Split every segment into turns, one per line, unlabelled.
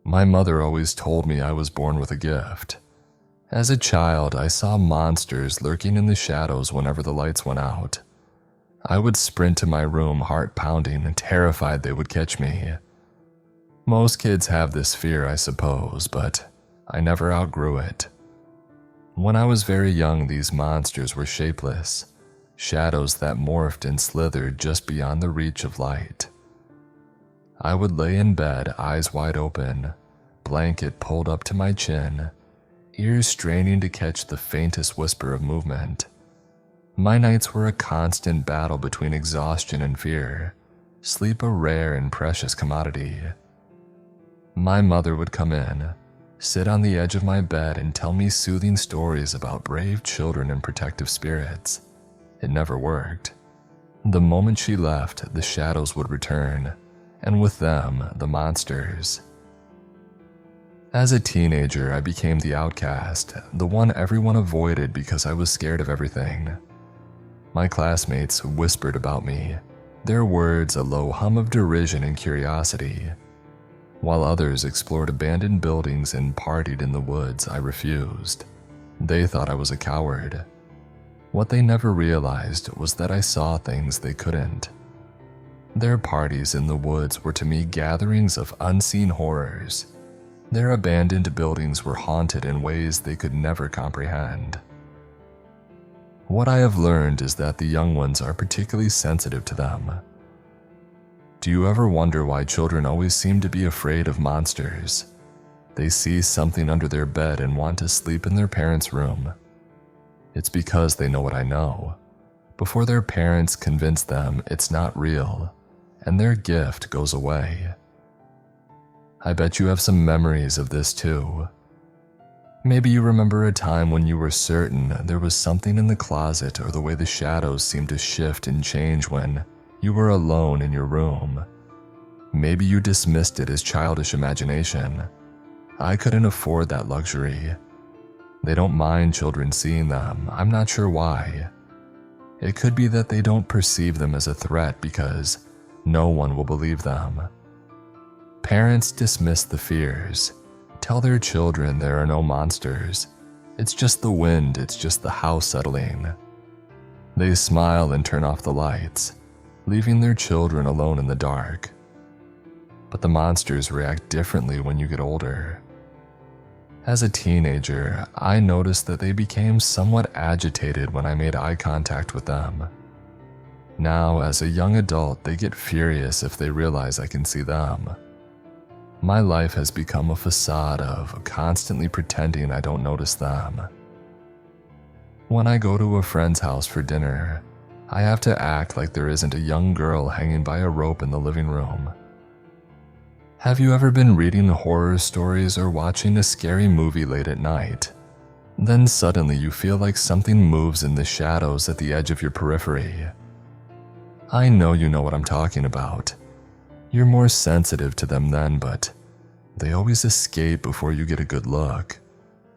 My mother always told me I was born with a gift. As a child, I saw monsters lurking in the shadows whenever the lights went out. I would sprint to my room, heart pounding and terrified they would catch me. Most kids have this fear, I suppose, but I never outgrew it. When I was very young, these monsters were shapeless, shadows that morphed and slithered just beyond the reach of light. I would lay in bed, eyes wide open, blanket pulled up to my chin, ears straining to catch the faintest whisper of movement. My nights were a constant battle between exhaustion and fear, sleep a rare and precious commodity. My mother would come in, sit on the edge of my bed and tell me soothing stories about brave children and protective spirits. It never worked. The moment she left, the shadows would return, and with them, the monsters. As a teenager, I became the outcast, the one everyone avoided because I was scared of everything. My classmates whispered about me, their words a low hum of derision and curiosity. While others explored abandoned buildings and partied in the woods, I refused. They thought I was a coward. What they never realized was that I saw things they couldn't. Their parties in the woods were to me gatherings of unseen horrors. Their abandoned buildings were haunted in ways they could never comprehend. What I have learned is that the young ones are particularly sensitive to them. Do you ever wonder why children always seem to be afraid of monsters? They see something under their bed and want to sleep in their parents' room. It's because they know what I know. Before their parents convince them it's not real, and their gift goes away. I bet you have some memories of this too. Maybe you remember a time when you were certain there was something in the closet, or the way the shadows seemed to shift and change when you were alone in your room. Maybe you dismissed it as childish imagination. I couldn't afford that luxury. They don't mind children seeing them. I'm not sure why. It could be that they don't perceive them as a threat because no one will believe them. Parents dismiss the fears. Tell their children there are no monsters. It's just the wind, it's just the house settling. They smile and turn off the lights, leaving their children alone in the dark. But the monsters react differently when you get older. As a teenager, I noticed that they became somewhat agitated when I made eye contact with them. Now, as a young adult, they get furious if they realize I can see them. My life has become a facade of constantly pretending I don't notice them. When I go to a friend's house for dinner, I have to act like there isn't a young girl hanging by a rope in the living room. Have you ever been reading horror stories or watching a scary movie late at night? Then suddenly you feel like something moves in the shadows at the edge of your periphery. I know you know what I'm talking about. You're more sensitive to them then, but they always escape before you get a good look.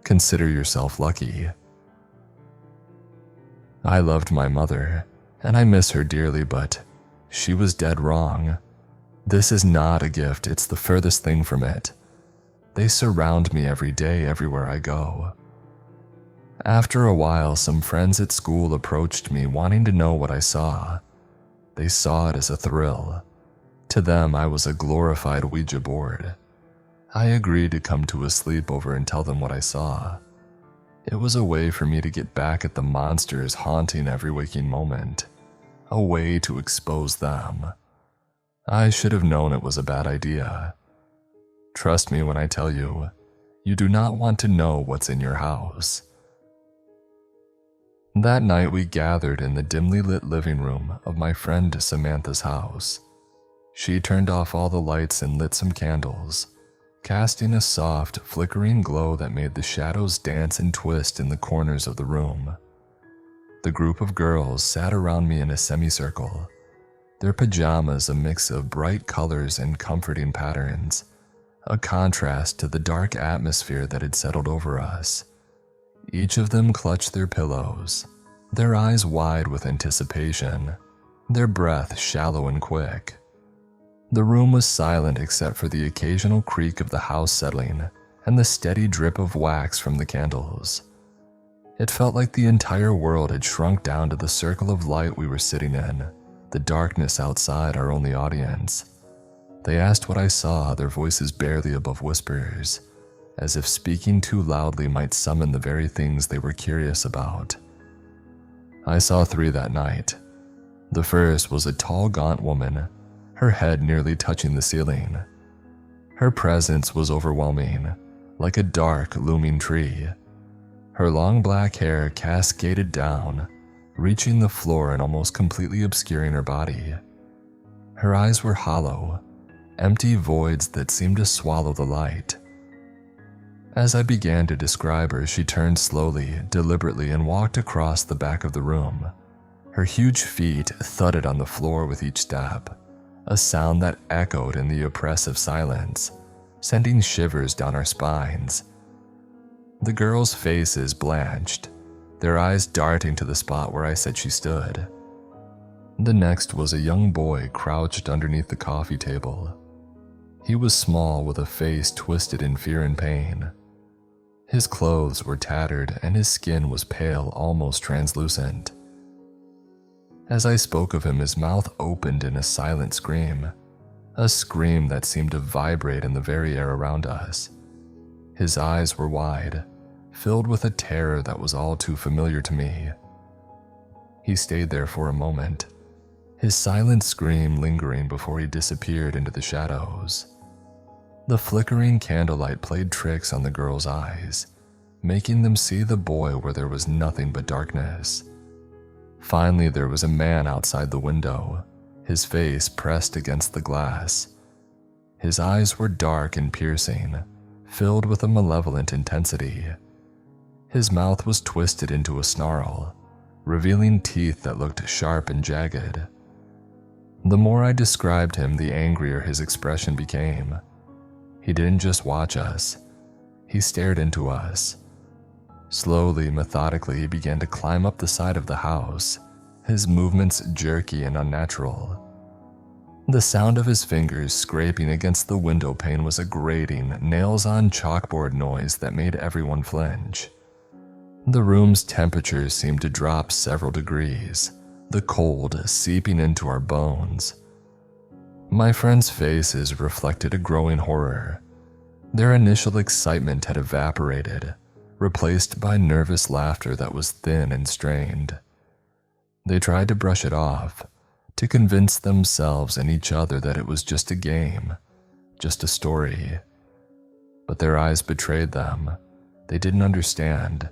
Consider yourself lucky. I loved my mother, and I miss her dearly, but she was dead wrong. This is not a gift, it's the furthest thing from it. They surround me every day, everywhere I go. After a while, some friends at school approached me wanting to know what I saw. They saw it as a thrill. To them, I was a glorified Ouija board. I agreed to come to a sleepover and tell them what I saw. It was a way for me to get back at the monsters haunting every waking moment. A way to expose them. I should have known it was a bad idea. Trust me when I tell you, you do not want to know what's in your house. That night we gathered in the dimly lit living room of my friend Samantha's house. She turned off all the lights and lit some candles, casting a soft, flickering glow that made the shadows dance and twist in the corners of the room. The group of girls sat around me in a semicircle, their pajamas a mix of bright colors and comforting patterns, a contrast to the dark atmosphere that had settled over us. Each of them clutched their pillows, their eyes wide with anticipation, their breath shallow and quick. The room was silent except for the occasional creak of the house settling and the steady drip of wax from the candles. It felt like the entire world had shrunk down to the circle of light we were sitting in, the darkness outside our only audience. They asked what I saw, their voices barely above whispers, as if speaking too loudly might summon the very things they were curious about. I saw 3 that night. The first was a tall, gaunt woman, her head nearly touching the ceiling. Her presence was overwhelming, like a dark, looming tree. Her long black hair cascaded down, reaching the floor and almost completely obscuring her body. Her eyes were hollow, empty voids that seemed to swallow the light. As I began to describe her, she turned slowly, deliberately, and walked across the back of the room. Her huge feet thudded on the floor with each step, a sound that echoed in the oppressive silence, sending shivers down our spines. The girls' faces blanched, their eyes darting to the spot where I said she stood. The next was a young boy crouched underneath the coffee table. He was small with a face twisted in fear and pain. His clothes were tattered and his skin was pale, almost translucent. As I spoke of him, his mouth opened in a silent scream, a scream that seemed to vibrate in the very air around us. His eyes were wide, filled with a terror that was all too familiar to me. He stayed there for a moment, his silent scream lingering before he disappeared into the shadows. The flickering candlelight played tricks on the girls' eyes, making them see the boy where there was nothing but darkness. Finally, there was a man outside the window, his face pressed against the glass. His eyes were dark and piercing, filled with a malevolent intensity. His mouth was twisted into a snarl, revealing teeth that looked sharp and jagged. The more I described him, the angrier his expression became. He didn't just watch us, he stared into us. Slowly, methodically, he began to climb up the side of the house, his movements jerky and unnatural. The sound of his fingers scraping against the window pane was a grating, nails-on chalkboard noise that made everyone flinch. The room's temperature seemed to drop several degrees, the cold seeping into our bones. My friends' faces reflected a growing horror. Their initial excitement had evaporated, replaced by nervous laughter that was thin and strained. They tried to brush it off, to convince themselves and each other that it was just a game, just a story. But their eyes betrayed them. They didn't understand.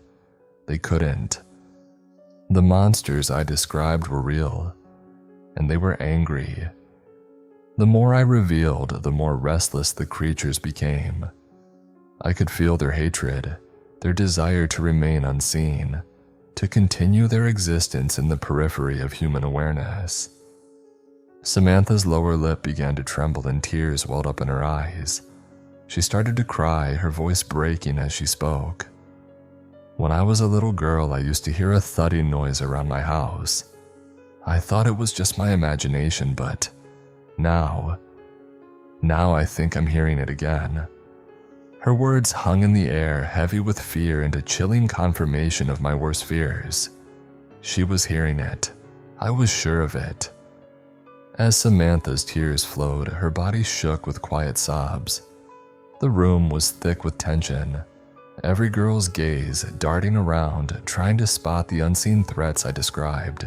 They couldn't. The monsters I described were real, and they were angry. The more I revealed, the more restless the creatures became. I could feel their hatred, their desire to remain unseen, to continue their existence in the periphery of human awareness. Samantha's lower lip began to tremble and tears welled up in her eyes. She started to cry, her voice breaking as she spoke. When I was a little girl, I used to hear a thudding noise around my house. I thought it was just my imagination, but now I think I'm hearing it again. Her words hung in the air, heavy with fear and a chilling confirmation of my worst fears. She was hearing it. I was sure of it. As Samantha's tears flowed, her body shook with quiet sobs. The room was thick with tension, every girl's gaze darting around, trying to spot the unseen threats I described.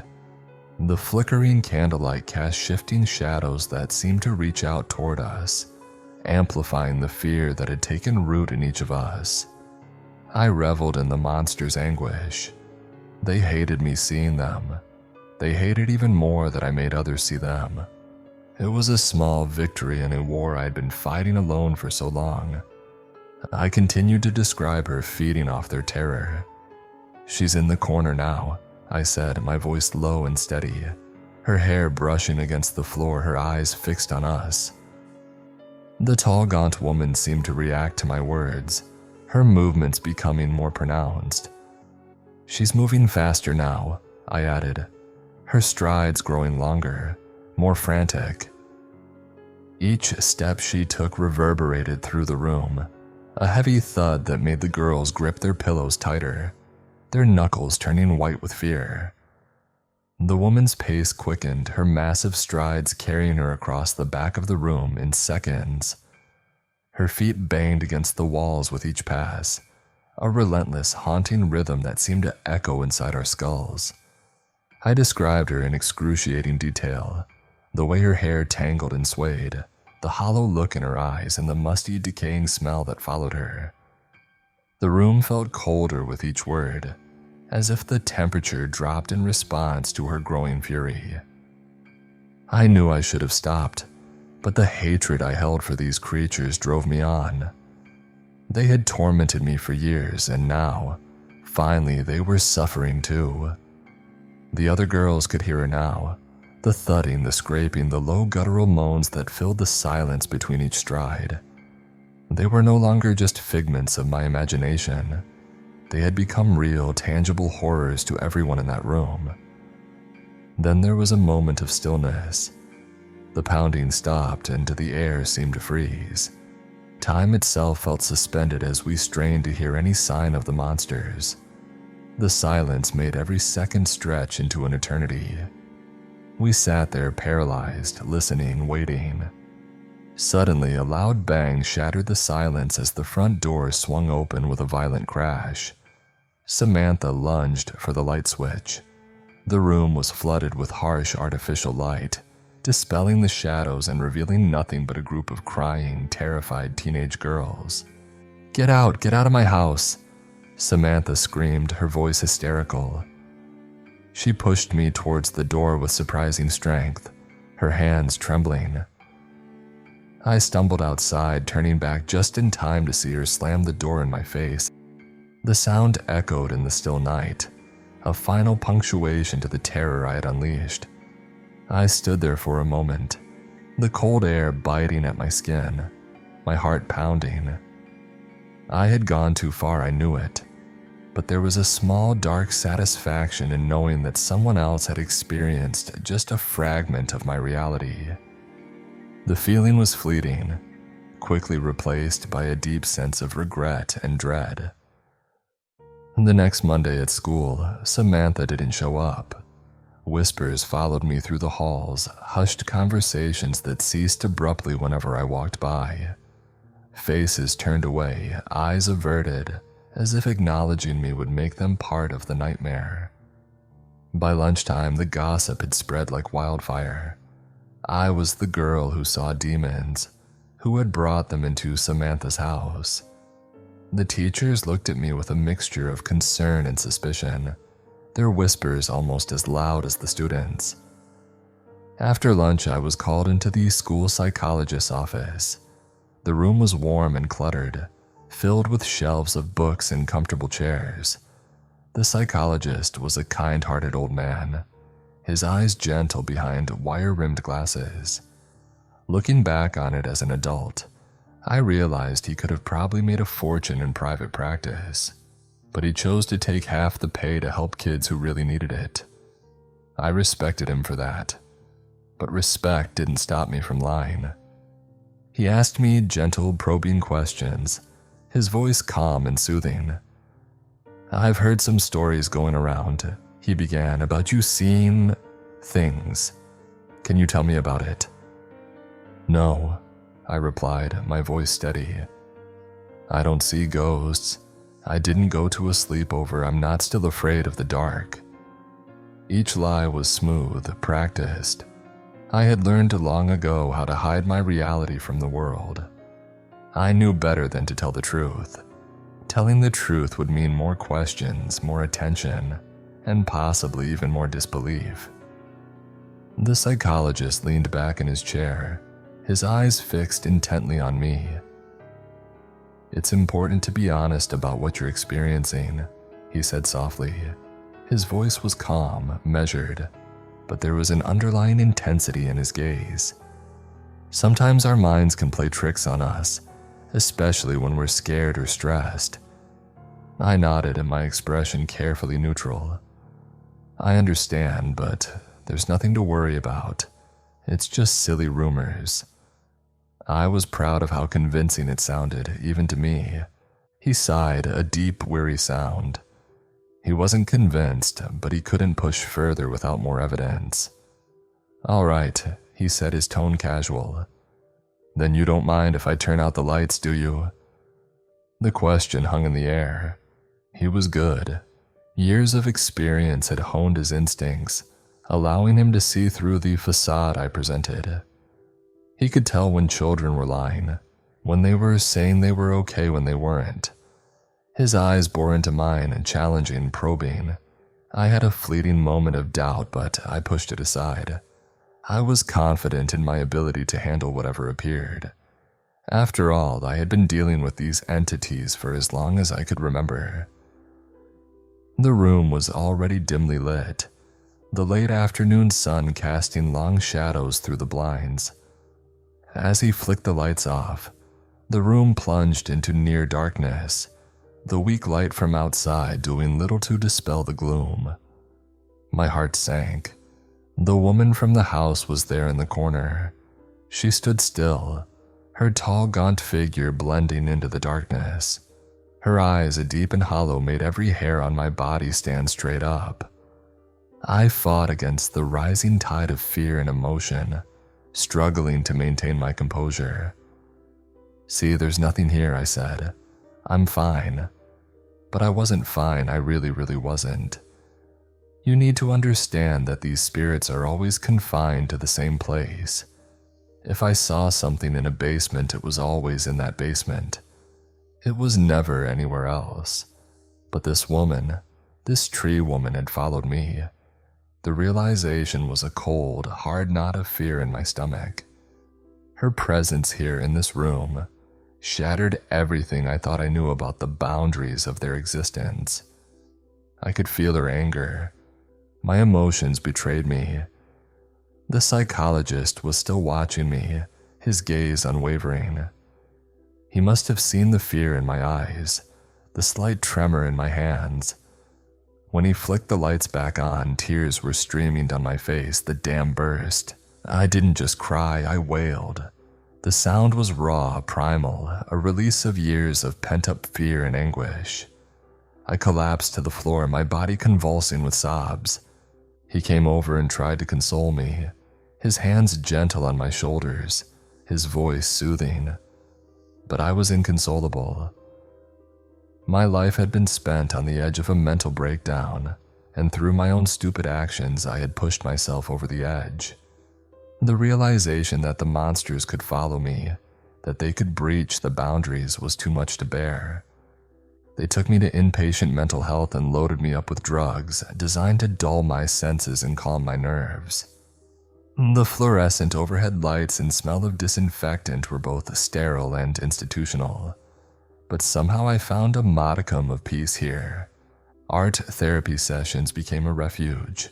The flickering candlelight cast shifting shadows that seemed to reach out toward us, amplifying the fear that had taken root in each of us. I reveled in the monster's anguish. They hated me seeing them. They hated even more that I made others see them. It was a small victory in a war I had been fighting alone for so long. I continued to describe her feeding off their terror. "She's in the corner now," I said, my voice low and steady, her hair brushing against the floor, her eyes fixed on us. The tall, gaunt woman seemed to react to my words, her movements becoming more pronounced. "She's moving faster now," I added, her strides growing longer, more frantic. Each step she took reverberated through the room, a heavy thud that made the girls grip their pillows tighter, their knuckles turning white with fear. The woman's pace quickened, her massive strides carrying her across the back of the room in seconds. Her feet banged against the walls with each pass, a relentless, haunting rhythm that seemed to echo inside our skulls. I described her in excruciating detail, the way her hair tangled and swayed, the hollow look in her eyes, and the musty, decaying smell that followed her. The room felt colder with each word, as if the temperature dropped in response to her growing fury. I knew I should have stopped, but the hatred I held for these creatures drove me on. They had tormented me for years, and now, finally, they were suffering too. The other girls could hear her now, the thudding, the scraping, the low guttural moans that filled the silence between each stride. They were no longer just figments of my imagination. They had become real, tangible horrors to everyone in that room. Then there was a moment of stillness. The pounding stopped and the air seemed to freeze. Time itself felt suspended as we strained to hear any sign of the monsters. The silence made every second stretch into an eternity. We sat there paralyzed, listening, waiting. Suddenly, a loud bang shattered the silence as the front door swung open with a violent crash. Samantha lunged for the light switch. The room was flooded with harsh artificial light, dispelling the shadows and revealing nothing but a group of crying, terrified teenage girls. Get out of my house!" Samantha screamed, her voice hysterical. She pushed me towards the door with surprising strength, her hands trembling. I stumbled outside, turning back just in time to see her slam the door in my face. The sound echoed in the still night, a final punctuation to the terror I had unleashed. I stood there for a moment, the cold air biting at my skin, my heart pounding. I had gone too far, I knew it, but there was a small, dark satisfaction in knowing that someone else had experienced just a fragment of my reality. The feeling was fleeting, quickly replaced by a deep sense of regret and dread. The next Monday at school, Samantha didn't show up. Whispers followed me through the halls, hushed conversations that ceased abruptly whenever I walked by. Faces turned away, eyes averted, as if acknowledging me would make them part of the nightmare. By lunchtime, the gossip had spread like wildfire. I was the girl who saw demons, who had brought them into Samantha's house. The teachers looked at me with a mixture of concern and suspicion, their whispers almost as loud as the students. After lunch, I was called into the school psychologist's office. The room was warm and cluttered, filled with shelves of books and comfortable chairs. The psychologist was a kind-hearted old man, his eyes gentle behind wire-rimmed glasses. Looking back on it as an adult, I realized he could have probably made a fortune in private practice, but he chose to take half the pay to help kids who really needed it. I respected him for that, but respect didn't stop me from lying. He asked me gentle, probing questions, his voice calm and soothing. "I've heard some stories going around," he began, "about you seeing things. Can you tell me about it?" "No," I replied, my voice steady. "I don't see ghosts. I didn't go to a sleepover. I'm not still afraid of the dark." Each lie was smooth, practiced. I had learned long ago how to hide my reality from the world. I knew better than to tell the truth. Telling the truth would mean more questions, more attention, and possibly even more disbelief. The psychologist leaned back in his chair, his eyes fixed intently on me. "It's important to be honest about what you're experiencing," he said softly. His voice was calm, measured, but there was an underlying intensity in his gaze. Sometimes our minds can play tricks on us, especially when we're scared or stressed. I nodded, and my expression carefully neutral. "I understand, but there's nothing to worry about. It's just silly rumors." I was proud of how convincing it sounded, even to me. He sighed, a deep, weary sound. He wasn't convinced, but he couldn't push further without more evidence. "All right," he said, his tone casual. "Then you don't mind if I turn out the lights, do you?" The question hung in the air. He was good. Years of experience had honed his instincts, allowing him to see through the facade I presented. He could tell when children were lying, when they were saying they were okay when they weren't. His eyes bore into mine, challenging, probing. I had a fleeting moment of doubt, but I pushed it aside. I was confident in my ability to handle whatever appeared. After all, I had been dealing with these entities for as long as I could remember. The room was already dimly lit, the late afternoon sun casting long shadows through the blinds. As he flicked the lights off, the room plunged into near darkness, the weak light from outside doing little to dispel the gloom. My heart sank. The woman from the house was there in the corner. She stood still, her tall, gaunt figure blending into the darkness. Her eyes, deep and hollow, made every hair on my body stand straight up. I fought against the rising tide of fear and emotion, struggling to maintain my composure. "See, there's nothing here," I said. "I'm fine." But I wasn't fine, I really wasn't. You need to understand that these spirits are always confined to the same place. If I saw something in a basement, it was always in that basement. It was never anywhere else. But this woman, this tree woman, had followed me. The realization was a cold, hard knot of fear in my stomach. Her presence here in this room shattered everything I thought I knew about the boundaries of their existence. I could feel her anger. My emotions betrayed me. The psychologist was still watching me, his gaze unwavering. He must have seen the fear in my eyes, the slight tremor in my hands. When he flicked the lights back on, tears were streaming down my face, the dam burst. I didn't just cry, I wailed. The sound was raw, primal, a release of years of pent-up fear and anguish. I collapsed to the floor, my body convulsing with sobs. He came over and tried to console me, his hands gentle on my shoulders, his voice soothing. But I was inconsolable. My life had been spent on the edge of a mental breakdown, and through my own stupid actions, I had pushed myself over the edge. The realization that the monsters could follow me, that they could breach the boundaries, was too much to bear. They took me to inpatient mental health and loaded me up with drugs designed to dull my senses and calm my nerves. The fluorescent overhead lights and smell of disinfectant were both sterile and institutional. But somehow I found a modicum of peace here. Art therapy sessions became a refuge,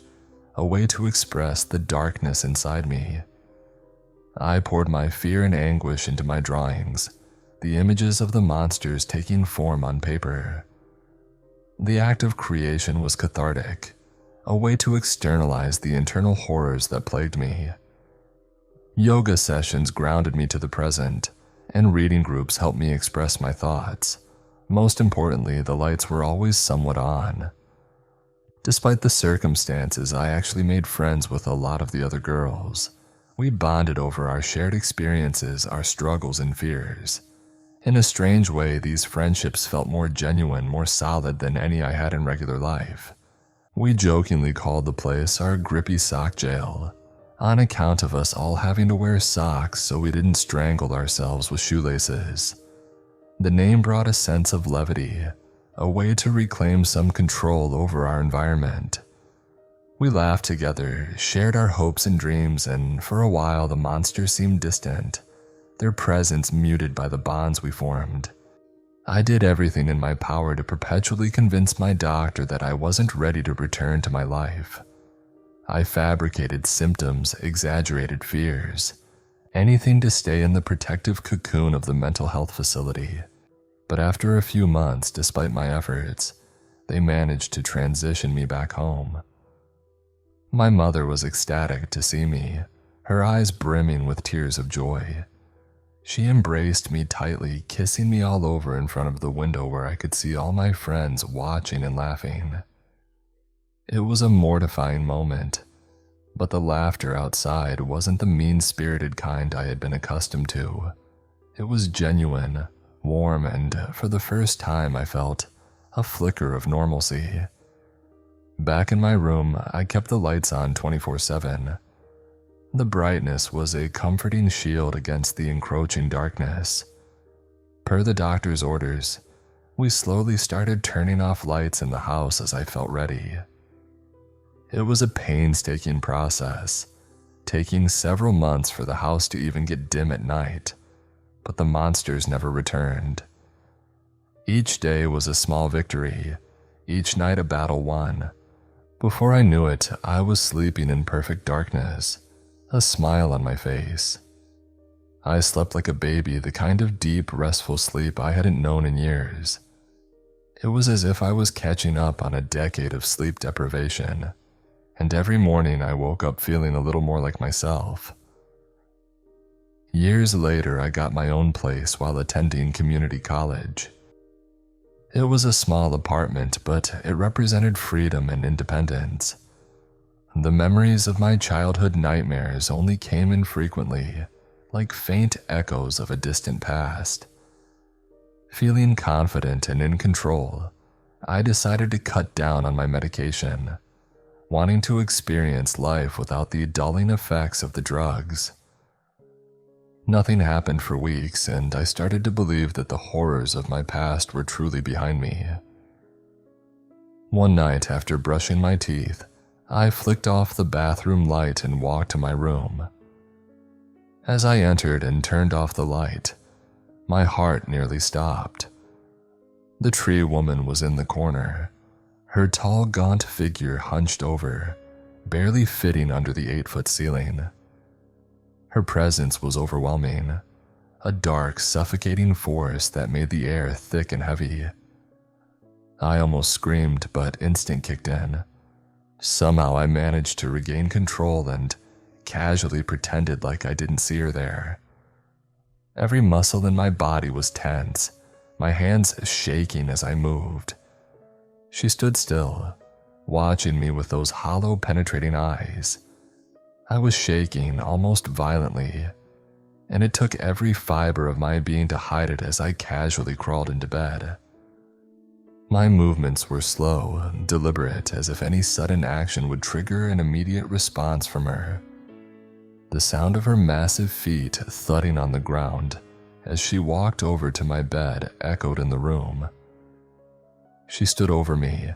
a way to express the darkness inside me. I poured my fear and anguish into my drawings, the images of the monsters taking form on paper. The act of creation was cathartic, a way to externalize the internal horrors that plagued me. Yoga sessions grounded me to the present, and reading groups helped me express my thoughts. Most importantly, the lights were always somewhat on. Despite the circumstances, I actually made friends with a lot of the other girls. We bonded over our shared experiences, our struggles and fears. In a strange way, these friendships felt more genuine, more solid than any I had in regular life. We jokingly called the place our grippy sock jail, on account of us all having to wear socks so we didn't strangle ourselves with shoelaces. The name brought a sense of levity, a way to reclaim some control over our environment. We laughed together, shared our hopes and dreams, and for a while the monsters seemed distant, their presence muted by the bonds we formed. I did everything in my power to perpetually convince my doctor that I wasn't ready to return to my life. I fabricated symptoms, exaggerated fears, anything to stay in the protective cocoon of the mental health facility. But after a few months, despite my efforts, they managed to transition me back home. My mother was ecstatic to see me, her eyes brimming with tears of joy. She embraced me tightly, kissing me all over in front of the window where I could see all my friends watching and laughing. It was a mortifying moment, but the laughter outside wasn't the mean-spirited kind I had been accustomed to. It was genuine, warm, and for the first time I felt a flicker of normalcy. Back in my room, I kept the lights on 24/7. The brightness was a comforting shield against the encroaching darkness. Per the doctor's orders, we slowly started turning off lights in the house as I felt ready. It was a painstaking process, taking several months for the house to even get dim at night, but the monsters never returned. Each day was a small victory, each night a battle won. Before I knew it, I was sleeping in perfect darkness, a smile on my face. I slept like a baby, the kind of deep, restful sleep I hadn't known in years. It was as if I was catching up on a decade of sleep deprivation, and every morning I woke up feeling a little more like myself. Years later, I got my own place while attending community college. It was a small apartment, but it represented freedom and independence. The memories of my childhood nightmares only came infrequently, like faint echoes of a distant past. Feeling confident and in control, I decided to cut down on my medication, wanting to experience life without the dulling effects of the drugs. Nothing happened for weeks, and I started to believe that the horrors of my past were truly behind me. One night, after brushing my teeth, I flicked off the bathroom light and walked to my room. As I entered and turned off the light, my heart nearly stopped. The tree woman was in the corner, her tall, gaunt figure hunched over, barely fitting under the 8-foot ceiling. Her presence was overwhelming, a dark, suffocating force that made the air thick and heavy. I almost screamed, but instinct kicked in. Somehow I managed to regain control and casually pretended like I didn't see her there. Every muscle in my body was tense, my hands shaking as I moved. She stood still, watching me with those hollow, penetrating eyes. I was shaking almost violently, and it took every fiber of my being to hide it as I casually crawled into bed. My movements were slow, deliberate, as if any sudden action would trigger an immediate response from her. The sound of her massive feet thudding on the ground as she walked over to my bed echoed in the room. She stood over me,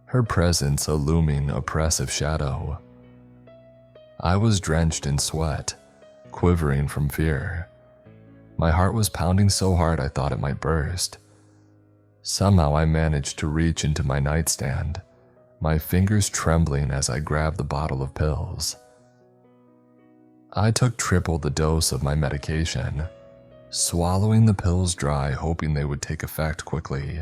her presence a looming, oppressive shadow. I was drenched in sweat, quivering from fear. My heart was pounding so hard I thought it might burst. Somehow I managed to reach into my nightstand, my fingers trembling as I grabbed the bottle of pills. I took triple the dose of my medication, swallowing the pills dry, hoping they would take effect quickly.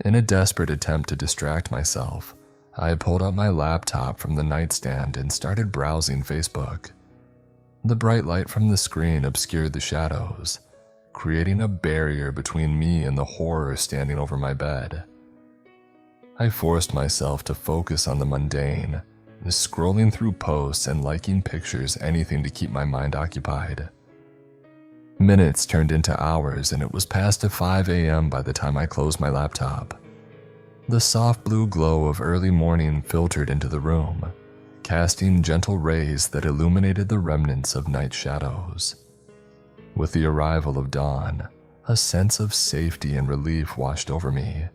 In a desperate attempt to distract myself, I pulled out my laptop from the nightstand and started browsing Facebook. The bright light from the screen obscured the shadows, creating a barrier between me and the horror standing over my bed. I forced myself to focus on the mundane, scrolling through posts and liking pictures, anything to keep my mind occupied. Minutes turned into hours, and it was past 5 a.m. by the time I closed my laptop. The soft blue glow of early morning filtered into the room, casting gentle rays that illuminated the remnants of night shadows. With the arrival of dawn, a sense of safety and relief washed over me.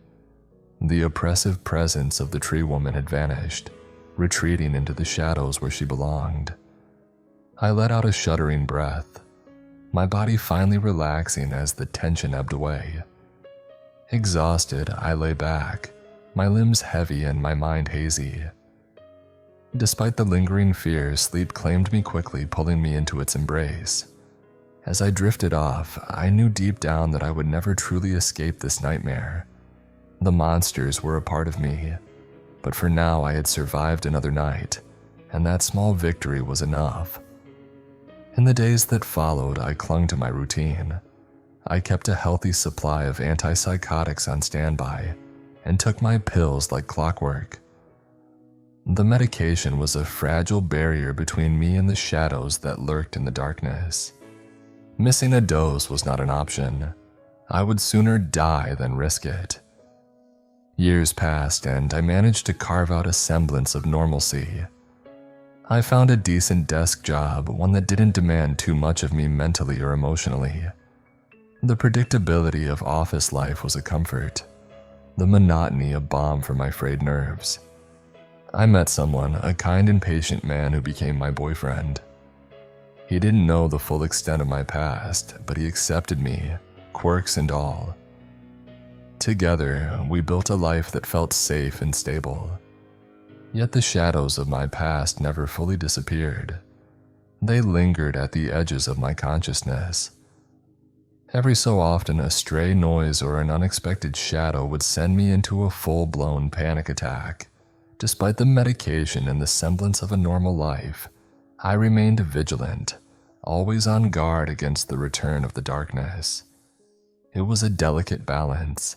The oppressive presence of the tree woman had vanished, retreating into the shadows where she belonged. I let out a shuddering breath, my body finally relaxing as the tension ebbed away. Exhausted, I lay back, my limbs heavy and my mind hazy. Despite the lingering fear, sleep claimed me quickly, pulling me into its embrace. As I drifted off, I knew deep down that I would never truly escape this nightmare. The monsters were a part of me, but for now I had survived another night, and that small victory was enough. In the days that followed, I clung to my routine. I kept a healthy supply of antipsychotics on standby and took my pills like clockwork. The medication was a fragile barrier between me and the shadows that lurked in the darkness. Missing a dose was not an option. I would sooner die than risk it. Years passed and I managed to carve out a semblance of normalcy. I found a decent desk job, one that didn't demand too much of me mentally or emotionally. The predictability of office life was a comfort, the monotony a balm for my frayed nerves. I met someone, a kind and patient man who became my boyfriend. He didn't know the full extent of my past, but he accepted me, quirks and all. Together, we built a life that felt safe and stable. Yet the shadows of my past never fully disappeared. They lingered at the edges of my consciousness. Every so often, a stray noise or an unexpected shadow would send me into a full-blown panic attack. Despite the medication and the semblance of a normal life, I remained vigilant, always on guard against the return of the darkness. It was a delicate balance,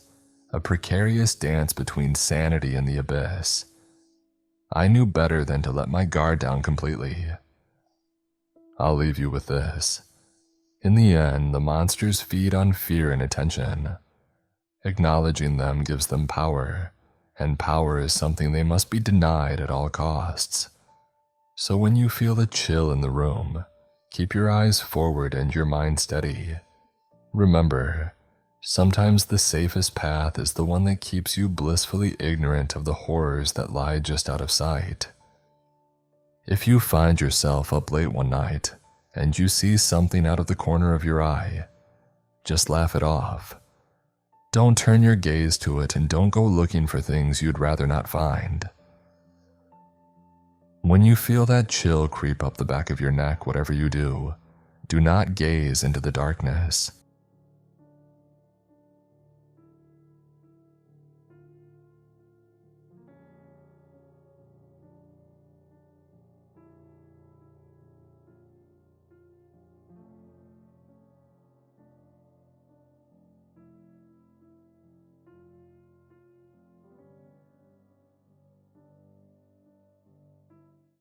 a precarious dance between sanity and the abyss. I knew better than to let my guard down completely. I'll leave you with this. In the end, the monsters feed on fear and attention. Acknowledging them gives them power, and power is something they must be denied at all costs. So when you feel a chill in the room, keep your eyes forward and your mind steady. Remember, sometimes the safest path is the one that keeps you blissfully ignorant of the horrors that lie just out of sight. If you find yourself up late one night and you see something out of the corner of your eye, just laugh it off. Don't turn your gaze to it and don't go looking for things you'd rather not find. When you feel that chill creep up the back of your neck, whatever you do, do not gaze into the darkness.